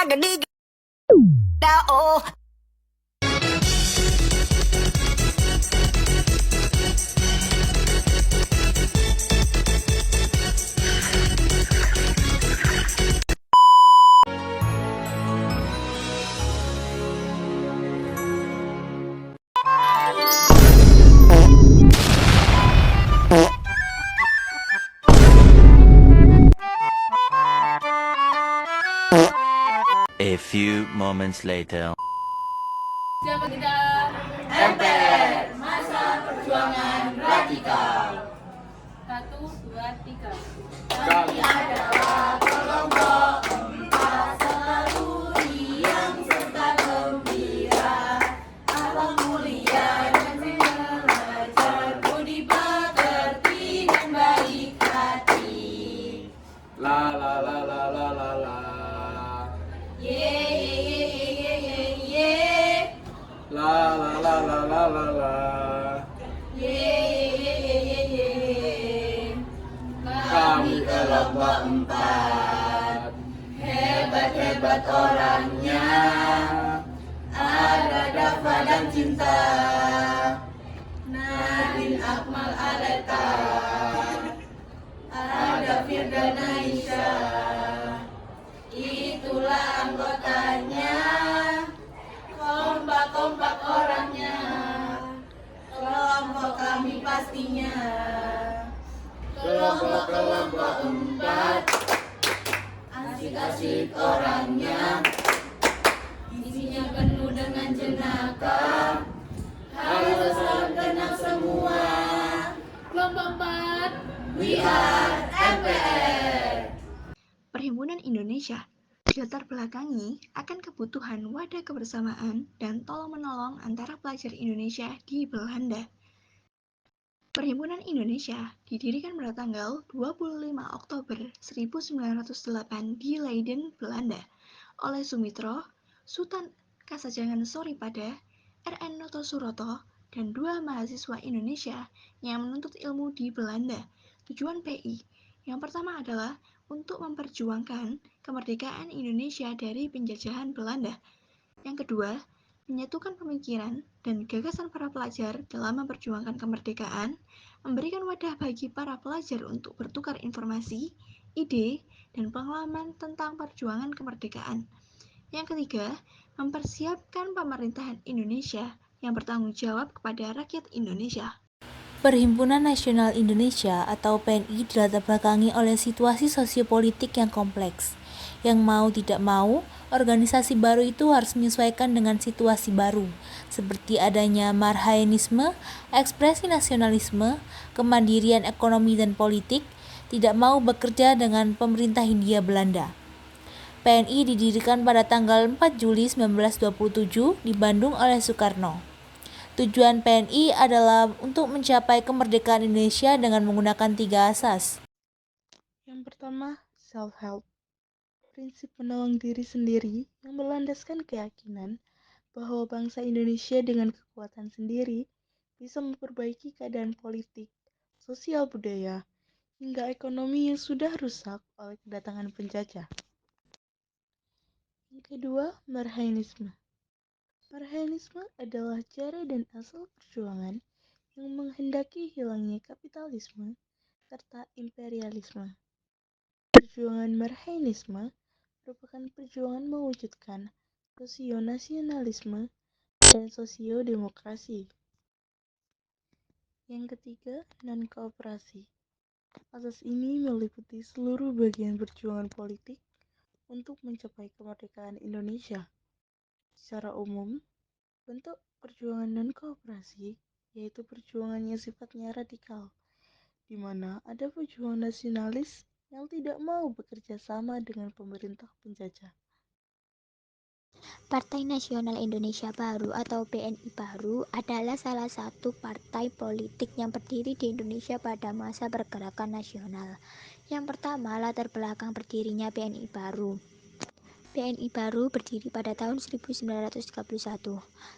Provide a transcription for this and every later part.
gede oh. A few moments later. Siapa kita? MPR, Masa Perjuangan Radikal. 1, 2, 3. Kami adalah kelompok 4 selalu riang serta gembira. Akhlak mulia dan belajar, budi pekerti dan baik hati. La la la la la la la. Ye ye ye ye ye ye. La la la la la la la. Ye ye ye ye ye ye. Kami kelompok 4. Hebat-hebat orangnya, ada Dava dan Cinta, Nadine, Akmal, Aleta, ada Firda, Aisyah. Itulah anggotanya, kompak-kompak orangnya, kelompok kami pastinya. Kelompok-kelompok 4, asik-asik orangnya, isinya penuh dengan jenaka, harus terkenal semua. Kelompok 4, we are MPR. Perhimpunan Indonesia dilatar belakangi akan kebutuhan wadah kebersamaan dan tolong-menolong antara pelajar Indonesia di Belanda. Perhimpunan Indonesia didirikan pada tanggal 25 Oktober 1908 di Leiden, Belanda, oleh Sumitro, Sultan Kasajangan Soripada, R.N. Noto Suroto, dan 2 mahasiswa Indonesia yang menuntut ilmu di Belanda. Tujuan PI yang pertama adalah untuk memperjuangkan kemerdekaan Indonesia dari penjajahan Belanda. Yang kedua, menyatukan pemikiran dan gagasan para pelajar dalam memperjuangkan kemerdekaan, memberikan wadah bagi para pelajar untuk bertukar informasi, ide, dan pengalaman tentang perjuangan kemerdekaan. Yang ketiga, mempersiapkan pemerintahan Indonesia yang bertanggung jawab kepada rakyat Indonesia. Perhimpunan Nasional Indonesia atau PNI dilatar belakangi oleh situasi sosiopolitik yang kompleks. Yang mau tidak mau, organisasi baru itu harus menyesuaikan dengan situasi baru, seperti adanya marhaenisme, ekspresi nasionalisme, kemandirian ekonomi dan politik, tidak mau bekerja dengan pemerintah Hindia Belanda. PNI didirikan pada tanggal 4 Juli 1927 di Bandung oleh Soekarno. Tujuan PNI adalah untuk mencapai kemerdekaan Indonesia dengan menggunakan 3 asas. Yang pertama, self-help. Prinsip menolong diri sendiri yang berlandaskan keyakinan bahwa bangsa Indonesia dengan kekuatan sendiri bisa memperbaiki keadaan politik, sosial budaya, hingga ekonomi yang sudah rusak oleh kedatangan penjajah. Yang kedua, marhaenisme. Marhaenisme adalah cara dan asal perjuangan yang menghendaki hilangnya kapitalisme serta imperialisme. Perjuangan marhaenisme merupakan perjuangan mewujudkan sosio-nasionalisme dan sosio-demokrasi. Yang ketiga, non-kooperasi. Asas ini meliputi seluruh bagian perjuangan politik untuk mencapai kemerdekaan Indonesia. Secara umum, bentuk perjuangan non-kooperasi yaitu perjuangan yang sifatnya radikal, di mana ada perjuangan nasionalis yang tidak mau bekerja sama dengan pemerintah penjajah. Partai Nasional Indonesia Baru atau PNI Baru adalah salah satu partai politik yang berdiri di Indonesia pada masa pergerakan nasional. Yang pertama, latar belakang berdirinya PNI Baru. PNI Baru berdiri pada tahun 1931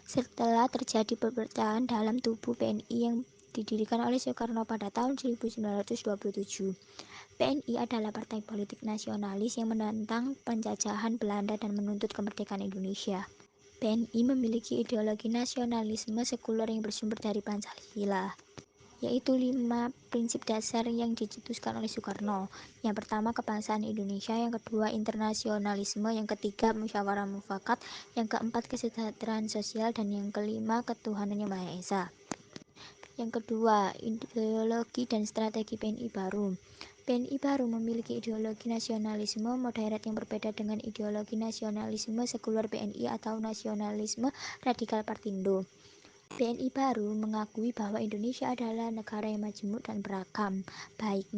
setelah terjadi perpecahan dalam tubuh PNI yang didirikan oleh Soekarno pada tahun 1927. PNI adalah partai politik nasionalis yang menentang penjajahan Belanda dan menuntut kemerdekaan Indonesia. PNI memiliki ideologi nasionalisme sekuler yang bersumber dari Pancasila, yaitu 5 prinsip dasar yang dicetuskan oleh Soekarno. Yang pertama, kebangsaan Indonesia. Yang kedua, internasionalisme. Yang ketiga, musyawarah mufakat. Yang keempat, kesejahteraan sosial. Dan yang kelima, ketuhanan yang Maha Esa. Yang kedua, ideologi dan strategi PNI baru. PNI baru memiliki ideologi nasionalisme moderat yang berbeda dengan ideologi nasionalisme sekuler PNI atau nasionalisme radikal Partindo. PNI baru mengakui bahwa Indonesia adalah negara yang majemuk dan beragam, baik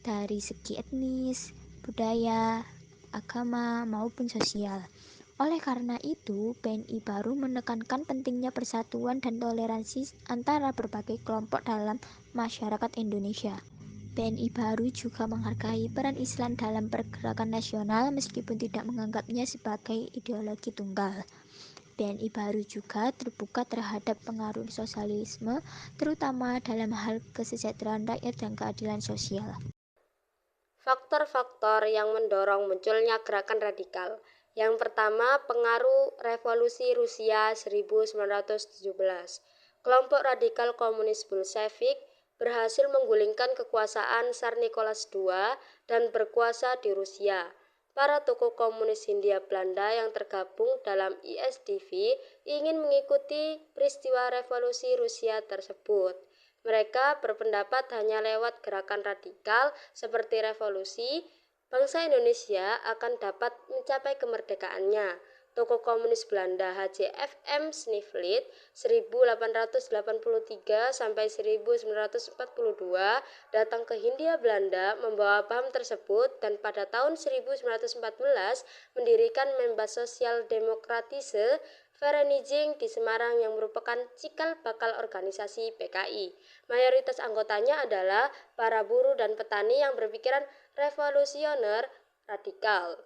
dari segi etnis, budaya, agama, maupun sosial. Oleh karena itu, PNI baru menekankan pentingnya persatuan dan toleransi antara berbagai kelompok dalam masyarakat Indonesia. PNI baru juga menghargai peran Islam dalam pergerakan nasional meskipun tidak menganggapnya sebagai ideologi tunggal. PNI baru juga terbuka terhadap pengaruh sosialisme, terutama dalam hal kesejahteraan rakyat dan keadilan sosial. Faktor-faktor yang mendorong munculnya gerakan radikal. Yang pertama, pengaruh revolusi Rusia 1917. Kelompok radikal komunis Bolshevik berhasil menggulingkan kekuasaan Tsar Nicholas II dan berkuasa di Rusia. Para tokoh komunis Hindia Belanda yang tergabung dalam ISDV ingin mengikuti peristiwa revolusi Rusia tersebut. Mereka berpendapat hanya lewat gerakan radikal seperti revolusi, bangsa Indonesia akan dapat mencapai kemerdekaannya. Tokoh komunis Belanda H.J.F.M. Snifflit 1883 sampai 1942 datang ke Hindia Belanda membawa paham tersebut dan pada tahun 1914 mendirikan Membas Sosial Demokratise Vereniging di Semarang yang merupakan cikal bakal organisasi PKI. Mayoritas anggotanya adalah para buruh dan petani yang berpikiran revolusioner radikal.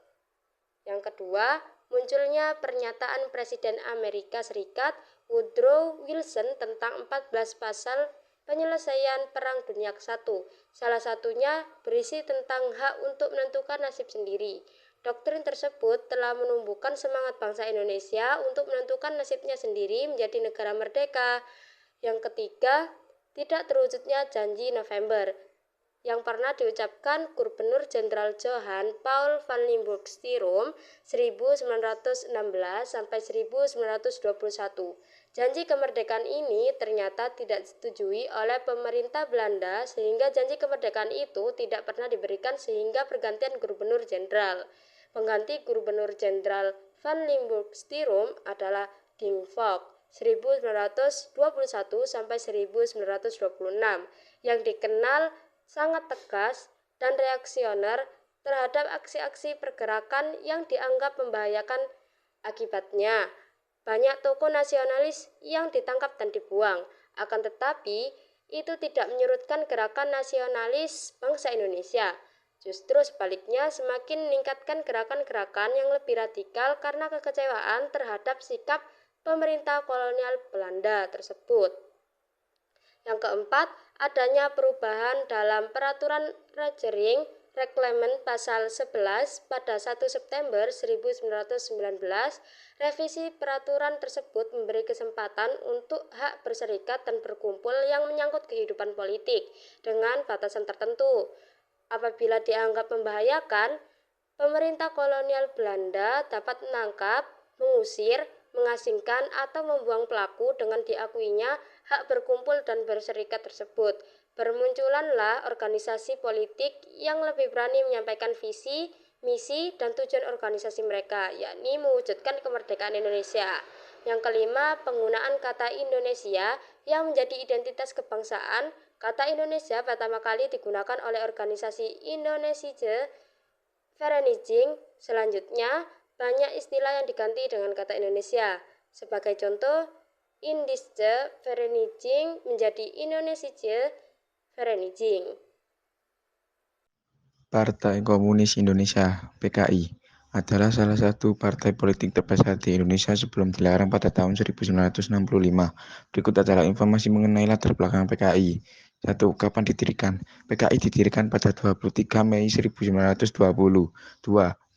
Yang kedua, munculnya pernyataan Presiden Amerika Serikat Woodrow Wilson tentang 14 pasal penyelesaian Perang Dunia I. Salah satunya berisi tentang hak untuk menentukan nasib sendiri. Doktrin tersebut telah menumbuhkan semangat bangsa Indonesia untuk menentukan nasibnya sendiri menjadi negara merdeka. Yang ketiga, tidak terwujudnya janji November yang pernah diucapkan Gubernur Jenderal Johan Paul van Limburg-Stirum 1916 sampai 1921. Janji kemerdekaan ini ternyata tidak disetujui oleh pemerintah Belanda sehingga janji kemerdekaan itu tidak pernah diberikan sehingga pergantian Gubernur Jenderal. Pengganti Gubernur Jenderal van Limburg-Stirum adalah Ding Fok 1921 sampai 1926 yang dikenal sangat tegas dan reaksioner terhadap aksi-aksi pergerakan yang dianggap membahayakan. Akibatnya, banyak tokoh nasionalis yang ditangkap dan dibuang. Akan tetapi, itu tidak menyurutkan gerakan nasionalis bangsa Indonesia. Justru sebaliknya semakin meningkatkan gerakan-gerakan yang lebih radikal karena kekecewaan terhadap sikap pemerintah kolonial Belanda tersebut. Yang keempat, adanya perubahan dalam peraturan Regering Reglemen pasal 11 pada 1 September 1919. Revisi peraturan tersebut memberi kesempatan untuk hak berserikat dan berkumpul yang menyangkut kehidupan politik dengan batasan tertentu. Apabila dianggap membahayakan, pemerintah kolonial Belanda dapat menangkap, mengusir, mengasingkan atau membuang pelaku dengan diakuinya hak berkumpul dan berserikat tersebut. Bermunculanlah organisasi politik yang lebih berani menyampaikan visi, misi, dan tujuan organisasi mereka, yakni mewujudkan kemerdekaan Indonesia. Yang kelima, penggunaan kata Indonesia yang menjadi identitas kebangsaan. Kata Indonesia pertama kali digunakan oleh organisasi Indonesische Vereniging. Selanjutnya, banyak istilah yang diganti dengan kata Indonesia. Sebagai contoh, Indische Vereniging menjadi Indonesische Vereniging. Partai Komunis Indonesia (PKI) adalah salah satu partai politik terbesar di Indonesia sebelum dilarang pada tahun 1965. Berikut adalah informasi mengenai latar belakang PKI. 1. Kapan didirikan? PKI didirikan pada 23 Mei 1920. 2.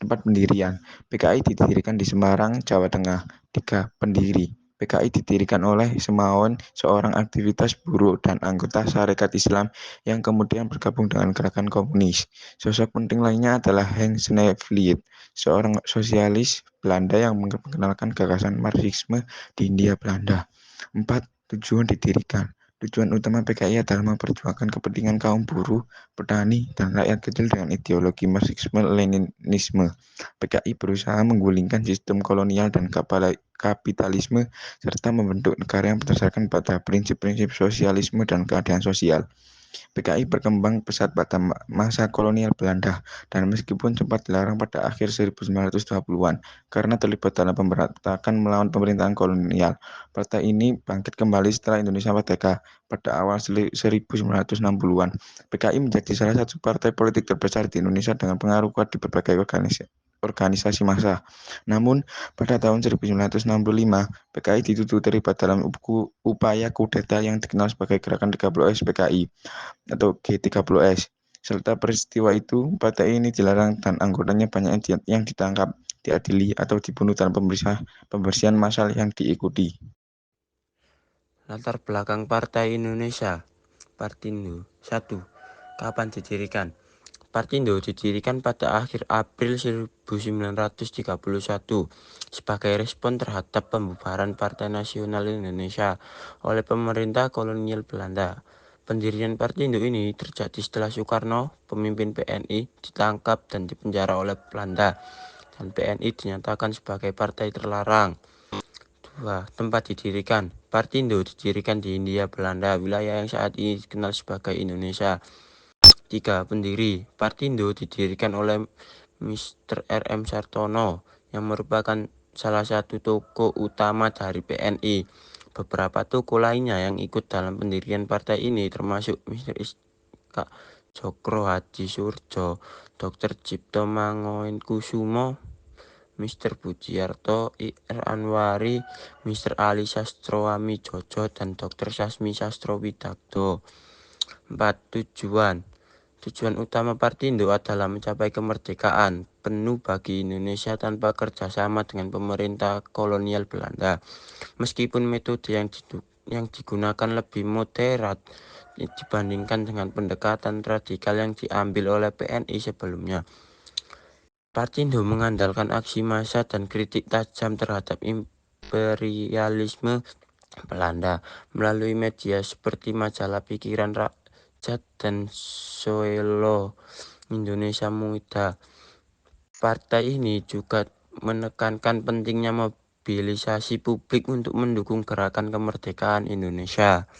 Tempat pendirian. PKI didirikan di Semarang, Jawa Tengah. 3. Pendiri. PKI didirikan oleh Semaun, seorang aktivitas buruh dan anggota Sarekat Islam yang kemudian bergabung dengan gerakan komunis. Sosok penting lainnya adalah Hans Sneevliet, seorang sosialis Belanda yang memperkenalkan gagasan Marxisme di Hindia Belanda. 4. Tujuan didirikan. Tujuan utama PKI adalah memperjuangkan kepentingan kaum buruh, petani, dan rakyat kecil dengan ideologi Marxisme-Leninisme. PKI berusaha menggulingkan sistem kolonial dan kapitalisme serta membentuk negara yang berdasarkan pada prinsip-prinsip sosialisme dan keadilan sosial. PKI berkembang pesat pada masa kolonial Belanda dan meskipun sempat dilarang pada akhir 1920-an karena terlibat dalam pemberontakan melawan pemerintahan kolonial. Partai ini bangkit kembali setelah Indonesia merdeka pada awal 1960-an. PKI menjadi salah satu partai politik terbesar di Indonesia dengan pengaruh kuat di berbagai organisasi massa. Namun, pada tahun 1965, PKI dituduh terlibat dalam upaya kudeta yang dikenal sebagai Gerakan 30S PKI atau G30S. Serta peristiwa itu, partai ini dilarang dan anggotanya banyak yang ditangkap, diadili, atau dibunuh dalam pembersihan massal yang diikuti. Latar belakang Partai Indonesia. Partindo. 1. Kapan didirikan? Partindo didirikan pada akhir April 1931 sebagai respon terhadap pembubaran Partai Nasional Indonesia oleh pemerintah kolonial Belanda. Pendirian Partindo ini terjadi setelah Soekarno, pemimpin PNI, ditangkap dan dipenjara oleh Belanda, dan PNI dinyatakan sebagai partai terlarang. 2. Tempat didirikan. Partindo didirikan di Hindia Belanda, wilayah yang saat ini dikenal sebagai Indonesia. 3. Pendiri. Partindo didirikan oleh Mr. R.M. Sartono yang merupakan salah satu tokoh utama dari PNI. Beberapa tokoh lainnya yang ikut dalam pendirian partai ini termasuk Mr. Iska Cokro Haji Surjo, Dr. Cipto Mangunkusumo, Mr. Budiarto Ir Anwari, Mr. Ali Sastroami Jojo, dan Dr. Sasmi Sastrowidakdo. 4. Tujuan utama Partindo adalah mencapai kemerdekaan penuh bagi Indonesia tanpa kerjasama dengan pemerintah kolonial Belanda. Meskipun metode yang digunakan lebih moderat dibandingkan dengan pendekatan radikal yang diambil oleh PNI sebelumnya. Partindo mengandalkan aksi massa dan kritik tajam terhadap imperialisme Belanda melalui media seperti majalah Pikiran Rakyat dan Soelo Indonesia Muda. Partai ini juga menekankan pentingnya mobilisasi publik untuk mendukung gerakan kemerdekaan Indonesia.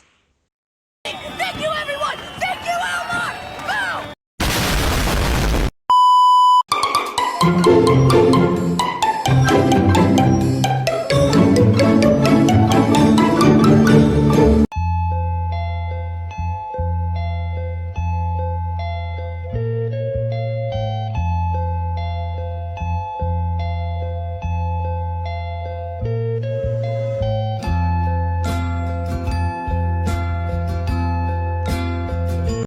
Thank you, everyone! Thank you, Elmore! Go!